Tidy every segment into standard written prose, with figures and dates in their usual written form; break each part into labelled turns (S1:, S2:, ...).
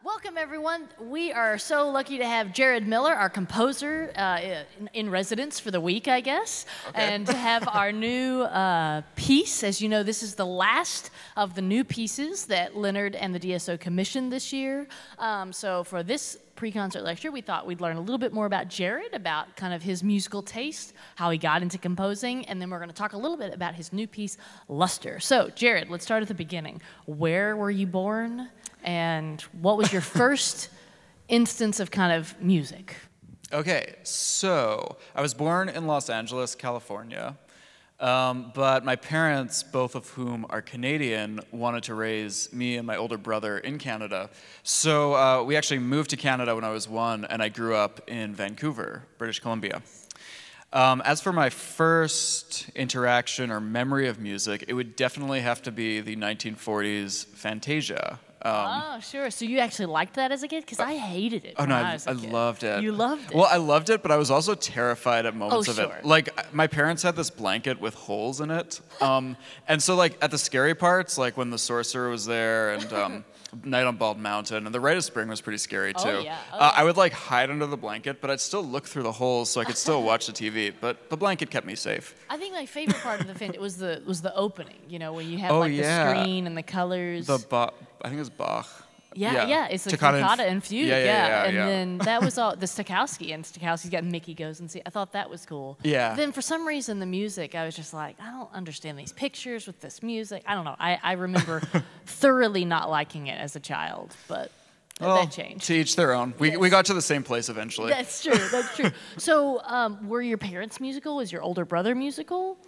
S1: Welcome, everyone. We are so lucky to have Jared Miller, our composer, in residence for the week, I guess, and to have our new piece. As you know, this is the last of the new pieces that Leonard and the DSO commissioned this year. So for this pre-concert lecture, we thought we'd learn a little bit more about Jared, about kind of his musical taste, how he got into composing, and then we're going to talk a little bit about his new piece, Luster. So, Jared, let's start at the beginning. Where were you born? And what was your first instance of kind of music?
S2: Okay, so I was born in Los Angeles, California, but my parents, both of whom are Canadian, wanted to raise me and my older brother in Canada. So we actually moved to Canada when I was 1, and I grew up in Vancouver, British Columbia. As for my first interaction or memory of music, it would definitely have to be the 1940s Fantasia.
S1: Oh, sure. So you actually liked that as a kid? Because I hated it.
S2: Oh, no, I loved it.
S1: You loved it?
S2: Well, I loved it, but I was also terrified at moments of it.
S1: Sure.
S2: Like, my parents had this blanket with holes in it. And so, like, at the scary parts, like when the sorcerer was there and Night on Bald Mountain, and the Rite of Spring was pretty scary, too.
S1: Oh, yeah.
S2: I would, like, hide under the blanket, but I'd still look through the holes so I could still watch the TV. But the blanket kept me safe.
S1: I think my favorite part of the film was the opening, you know, where you have, the screen and the colors.
S2: I think it was Bach.
S1: Yeah, it's the toccata and fugue. And then that was all the Stokowski, and Stokowski's got Mickey Goes and See. I thought that was cool.
S2: Yeah.
S1: Then for some reason, the music, I was just like, I don't understand these pictures with this music. I don't know. I remember thoroughly not liking it as a child, but that changed.
S2: To each their own. We got to the same place eventually.
S1: That's true. That's true. So, were your parents musical? Was your older brother musical?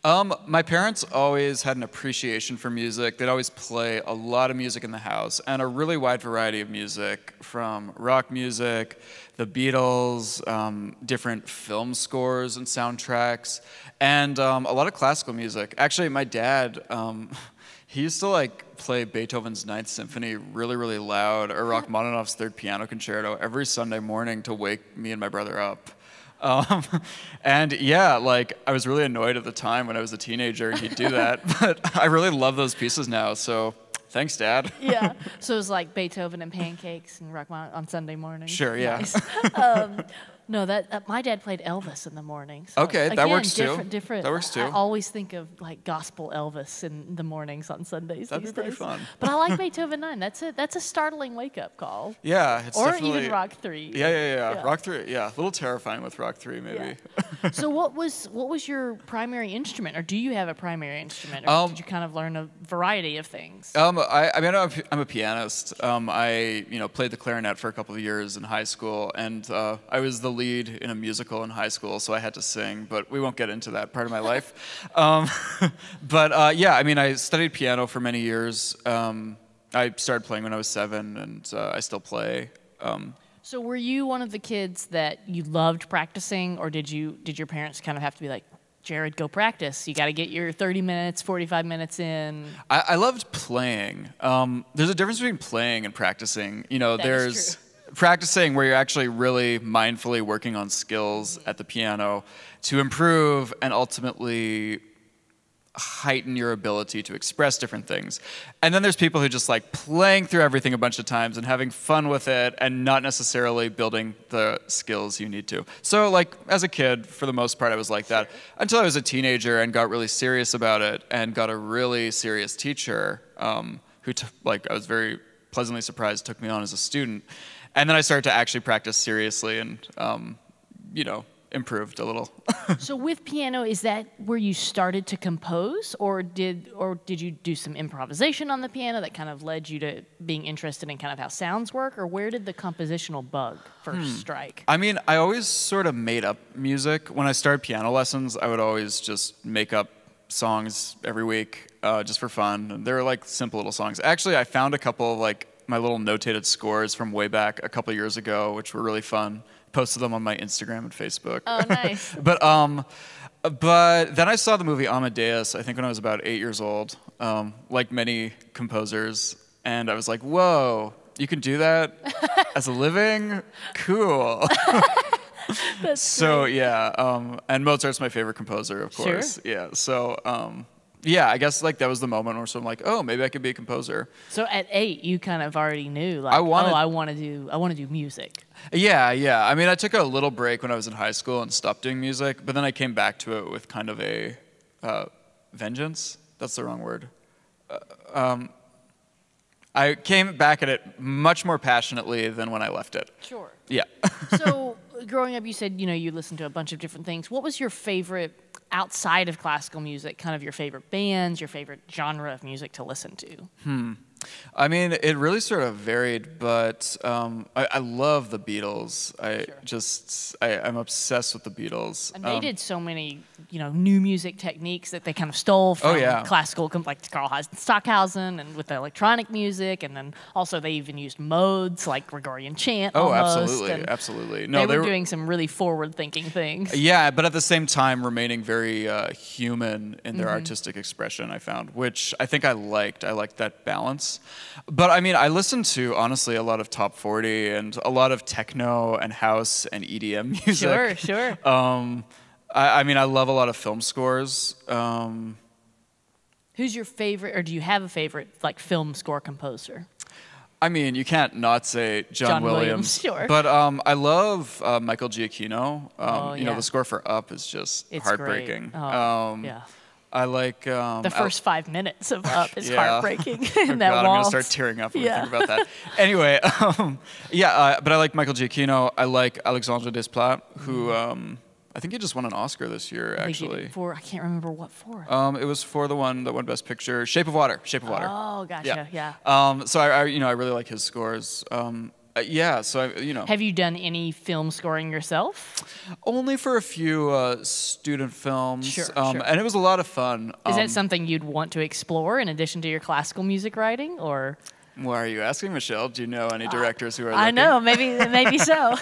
S2: My parents always had an appreciation for music. They'd always play a lot of music in the house, and a really wide variety of music, from rock music, the Beatles, different film scores and soundtracks, and a lot of classical music. Actually, my dad, he used to like play Beethoven's Ninth Symphony really, really loud, or Rachmaninoff's Third Piano Concerto every Sunday morning to wake me and my brother up. And yeah, like I was really annoyed at the time when I was a teenager and he'd do that, but I really love those pieces now, so thanks, Dad.
S1: Yeah, so it was like Beethoven and pancakes and Rachmaninoff on Sunday morning.
S2: Sure, yeah.
S1: Nice. No, my dad played Elvis in the morning. So
S2: okay,
S1: again,
S2: that works too.
S1: Different.
S2: That works too.
S1: I always think of like gospel Elvis in the mornings on Sundays.
S2: That'd be pretty fun.
S1: But I like Beethoven 9. That's a startling wake up call.
S2: Yeah, it's definitely.
S1: Or even Rock 3.
S2: Yeah. Rock 3. Yeah, a little terrifying with Rock 3 maybe.
S1: Yeah. So what was your primary instrument, or do you have a primary instrument, or did you kind of learn a variety of things?
S2: I'm a pianist. I played the clarinet for a couple of years in high school, and I was the lead in a musical in high school, so I had to sing, but we won't get into that part of my life. But yeah, I mean, I studied piano for many years. I started playing when I was 7, and I still play.
S1: So were you one of the kids that you loved practicing, or did your parents kind of have to be like, Jared, go practice. You got to get your 30 minutes, 45 minutes in.
S2: I loved playing. There's a difference between playing and practicing. You know, there's practicing where you're actually really mindfully working on skills at the piano to improve and ultimately heighten your ability to express different things. And then there's people who just like playing through everything a bunch of times and having fun with it and not necessarily building the skills you need to. So like as a kid, for the most part, I was like that until I was a teenager and got really serious about it and got a really serious teacher who I was very pleasantly surprised took me on as a student. And then I started to actually practice seriously and, improved a little.
S1: So with piano, is that where you started to compose, or did you do some improvisation on the piano that kind of led you to being interested in kind of how sounds work, or where did the compositional bug first strike?
S2: I mean, I always sort of made up music. When I started piano lessons, I would always just make up songs every week just for fun. And they were like simple little songs. Actually, I found a couple of like my little notated scores from way back a couple years ago, which were really fun. Posted them on my Instagram and Facebook.
S1: Oh, nice.
S2: But then I saw the movie Amadeus, I think when I was about 8 years old, like many composers, and I was like, whoa, you can do that as a living? Cool.
S1: That's
S2: so, great. Yeah, and Mozart's my favorite composer, of course.
S1: Sure.
S2: Yeah, so, yeah, I guess like that was the moment where I'm like, oh, maybe I could be a composer.
S1: So at 8, you kind of already knew, like, I want to do music.
S2: Yeah, yeah. I mean, I took a little break when I was in high school and stopped doing music, but then I came back to it with kind of a vengeance. That's the wrong word. I came back at it much more passionately than when I left it.
S1: Sure.
S2: Yeah.
S1: So growing up, you said, you listened to a bunch of different things. What was your favorite, outside of classical music, kind of your favorite bands, your favorite genre of music to listen to?
S2: I mean, it really sort of varied, but I love the Beatles. I'm obsessed with the Beatles.
S1: And they did so many, new music techniques that they kind of stole from classical, like Carl Stockhausen, and with the electronic music, and then also they even used modes like Gregorian chant.
S2: Oh,
S1: almost,
S2: absolutely.
S1: No, they were doing some really forward-thinking things.
S2: Yeah, but at the same time remaining very human in their artistic expression, I found, which I think I liked. I liked that balance. But I mean, I listened to, honestly, a lot of top 40 and a lot of techno and house and EDM music.
S1: Sure.
S2: I mean, I love a lot of film scores.
S1: Who's your favorite, or do you have a favorite, like, film score composer?
S2: I mean, you can't not say John Williams.
S1: Sure.
S2: But I love Michael Giacchino.
S1: Yeah.
S2: The score for Up is just heartbreaking.
S1: Great. Yeah.
S2: I like
S1: the first 5 minutes of Up is heartbreaking.
S2: Oh God, I'm gonna start tearing up when I think about that. Anyway, but I like Michael Giacchino. I like Alexandre Desplat, who I think he just won an Oscar this year. Actually,
S1: I can't remember what for.
S2: It was for the one that won Best Picture, Shape of Water.
S1: Oh, gotcha. Yeah.
S2: So I really like his scores. So
S1: Have you done any film scoring yourself?
S2: Only for a few student films.
S1: Sure.
S2: And it was a lot of fun.
S1: Is that something you'd want to explore in addition to your classical music writing, or?
S2: Why are you asking, Michelle? Do you know any directors who are
S1: I know, maybe so.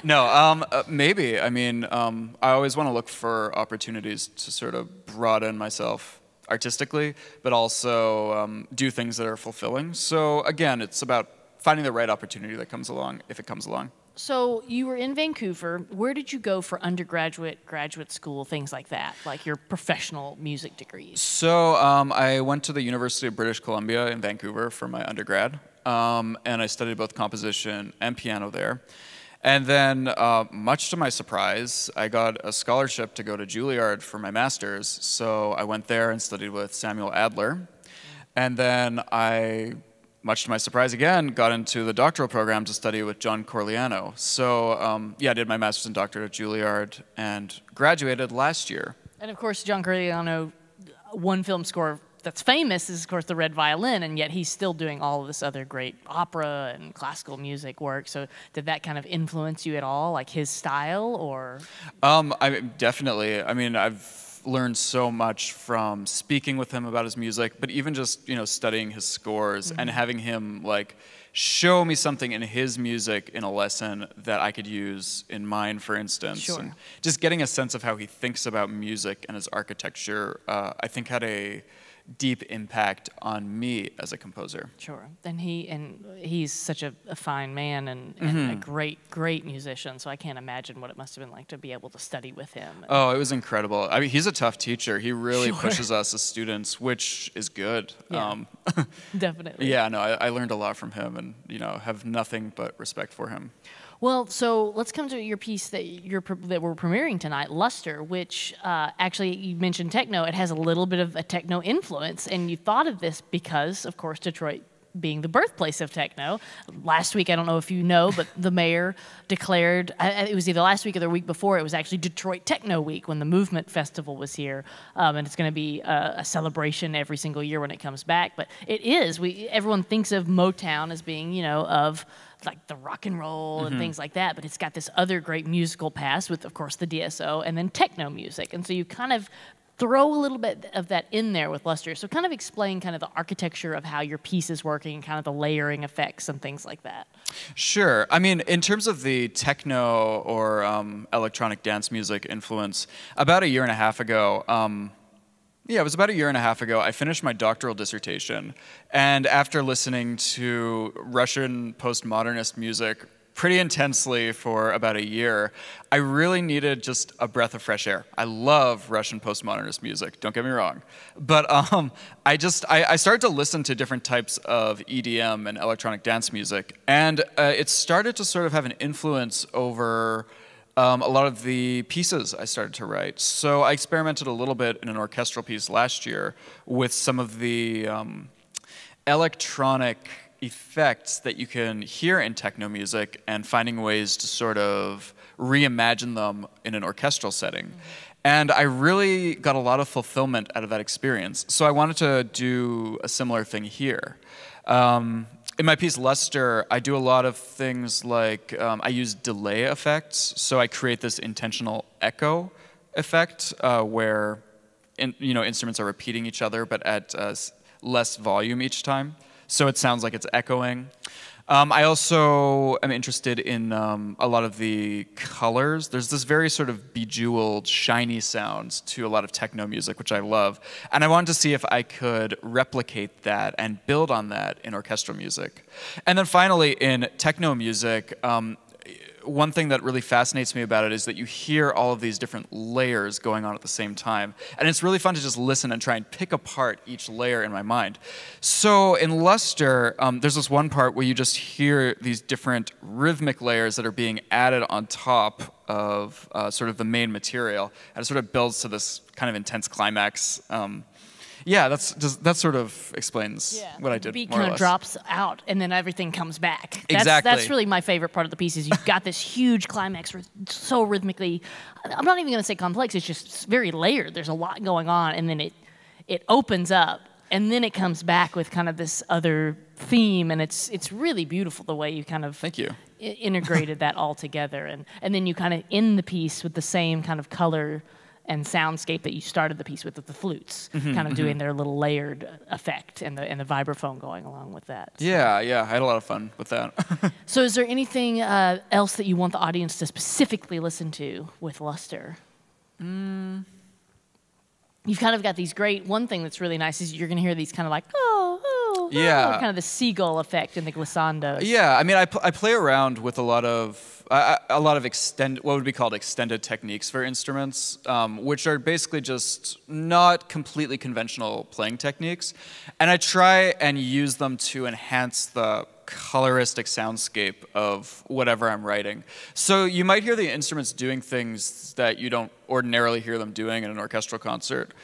S2: No, maybe. I mean, I always want to look for opportunities to sort of broaden myself artistically, but also do things that are fulfilling. So again, it's about finding the right opportunity that comes along, if it comes along.
S1: So you were in Vancouver. Where did you go for undergraduate, graduate school, things like that, like your professional music degrees?
S2: So I went to the University of British Columbia in Vancouver for my undergrad, and I studied both composition and piano there. And then, much to my surprise, I got a scholarship to go to Juilliard for my master's. So I went there and studied with Samuel Adler. And then much to my surprise again, got into the doctoral program to study with John Corigliano. So I did my master's and doctorate at Juilliard and graduated last year.
S1: And of course, John Corigliano, one film score that's famous is, of course, the Red Violin, and yet he's still doing all of this other great opera and classical music work. So did that kind of influence you at all, like his style, or?
S2: Definitely. I mean, I've learned so much from speaking with him about his music, but even just studying his scores and having him like show me something in his music in a lesson that I could use in mine, for instance.
S1: Sure.
S2: And just getting a sense of how he thinks about music and his architecture, I think had a deep impact on me as a composer.
S1: Sure. And he's such a fine man and a great musician, so I can't imagine what it must have been like to be able to study with him.
S2: Oh, it was incredible. I mean, he's a tough teacher. He really pushes us as students, which is good.
S1: Yeah. Definitely.
S2: Yeah, no, I learned a lot from him and, have nothing but respect for him.
S1: Well, so let's come to your piece that we're premiering tonight, Luster, which actually, you mentioned techno. It has a little bit of a techno influence, and you thought of this because, of course, Detroit being the birthplace of techno. Last week, I don't know if you know, but the mayor declared, it was either last week or the week before, it was actually Detroit Techno Week when the Movement Festival was here, and it's going to be a celebration every single year when it comes back. But it is. Everyone thinks of Motown as being, of like the rock and roll and things like that, but it's got this other great musical past with, of course, the DSO and then techno music. And so you kind of throw a little bit of that in there with Luster. So kind of explain kind of the architecture of how your piece is working, kind of the layering effects and things like that.
S2: Sure. I mean, in terms of the techno or electronic dance music influence, about a year and a half ago, it was about a year and a half ago, I finished my doctoral dissertation. And after listening to Russian postmodernist music pretty intensely for about a year, I really needed just a breath of fresh air. I love Russian postmodernist music, don't get me wrong. But I started to listen to different types of EDM and electronic dance music, and it started to sort of have an influence over a lot of the pieces I started to write. So I experimented a little bit in an orchestral piece last year with some of the electronic effects that you can hear in techno music and finding ways to sort of reimagine them in an orchestral setting. And I really got a lot of fulfillment out of that experience. So I wanted to do a similar thing here. In my piece, Luster, I do a lot of things like I use delay effects. So I create this intentional echo effect where instruments are repeating each other, but at less volume each time. So it sounds like it's echoing. I also am interested in a lot of the colors. There's this very sort of bejeweled, shiny sound to a lot of techno music, which I love. And I wanted to see if I could replicate that and build on that in orchestral music. And then finally, in techno music, one thing that really fascinates me about it is that you hear all of these different layers going on at the same time. And it's really fun to just listen and try and pick apart each layer in my mind. So in Luster, there's this one part where you just hear these different rhythmic layers that are being added on top of sort of the main material. And it sort of builds to this kind of intense climax. Yeah, that sort of explains what I did.
S1: The beat
S2: kind
S1: of drops out, and then everything comes back.
S2: Exactly.
S1: That's really my favorite part of the piece. Is you've got this huge climax, so rhythmically. I'm not even going to say complex. It's just very layered. There's a lot going on, and then it opens up, and then it comes back with kind of this other theme, and it's really beautiful the way you kind of integrated that all together, and then you kind of end the piece with the same kind of color and soundscape that you started the piece with the flutes, kind of doing their little layered effect, and the vibraphone going along with that. So.
S2: Yeah, I had a lot of fun with that.
S1: So is there anything else that you want the audience to specifically listen to with Luster? You've kind of got these great, one thing that's really nice is you're going to hear these kind of like, kind of the seagull effect in the glissandos.
S2: Yeah, I mean, I play around with a lot of what would be called extended techniques for instruments, which are basically just not completely conventional playing techniques. And I try and use them to enhance the coloristic soundscape of whatever I'm writing. So you might hear the instruments doing things that you don't ordinarily hear them doing in an orchestral concert.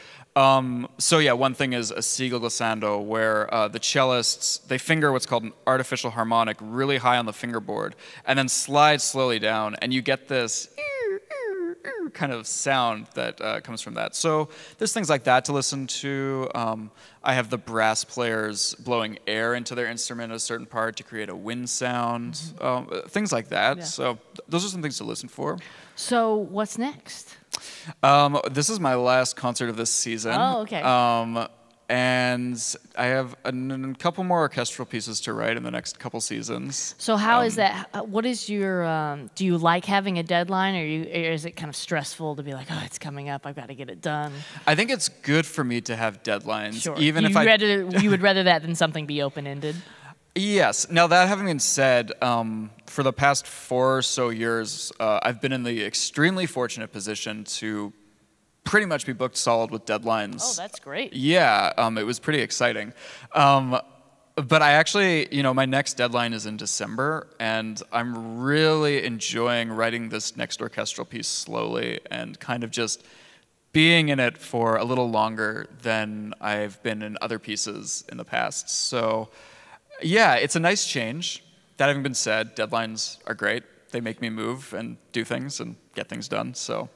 S2: So yeah, one thing is a Seagull Glissando where the cellists, they finger what's called an artificial harmonic really high on the fingerboard and then slide slowly down, and you get this kind of sound that comes from that. So there's things like that to listen to. I have the brass players blowing air into their instrument at a certain part to create a wind sound, things like that. Yeah. So those are some things to listen for.
S1: So what's next?
S2: This is my last concert of this season.
S1: Oh, okay.
S2: And I have a couple more orchestral pieces to write in the next couple seasons.
S1: So how is that? What is your? Do you like having a deadline, or is it kind of stressful to be like, oh, it's coming up, I've got to get it done?
S2: I think it's good for me to have deadlines,
S1: sure.
S2: Even
S1: you
S2: if
S1: you would rather that than something be open-ended.
S2: Yes. Now, that having been said, for the past 4 or so years, I've been in the extremely fortunate position to pretty much be booked solid with deadlines.
S1: Oh, that's great.
S2: Yeah, it was pretty exciting. But I actually, my next deadline is in December, and I'm really enjoying writing this next orchestral piece slowly and kind of just being in it for a little longer than I've been in other pieces in the past. So yeah, it's a nice change. That having been said, deadlines are great. They make me move and do things and get things done. So,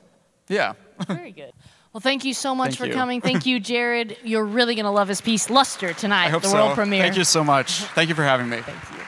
S2: yeah.
S1: Very good. Well, thank you so much for coming. Thank you, Jared. You're really going to love his piece, Luster, tonight,
S2: I hope
S1: the world premiere.
S2: Thank you so much. Thank you for having me.
S1: Thank you.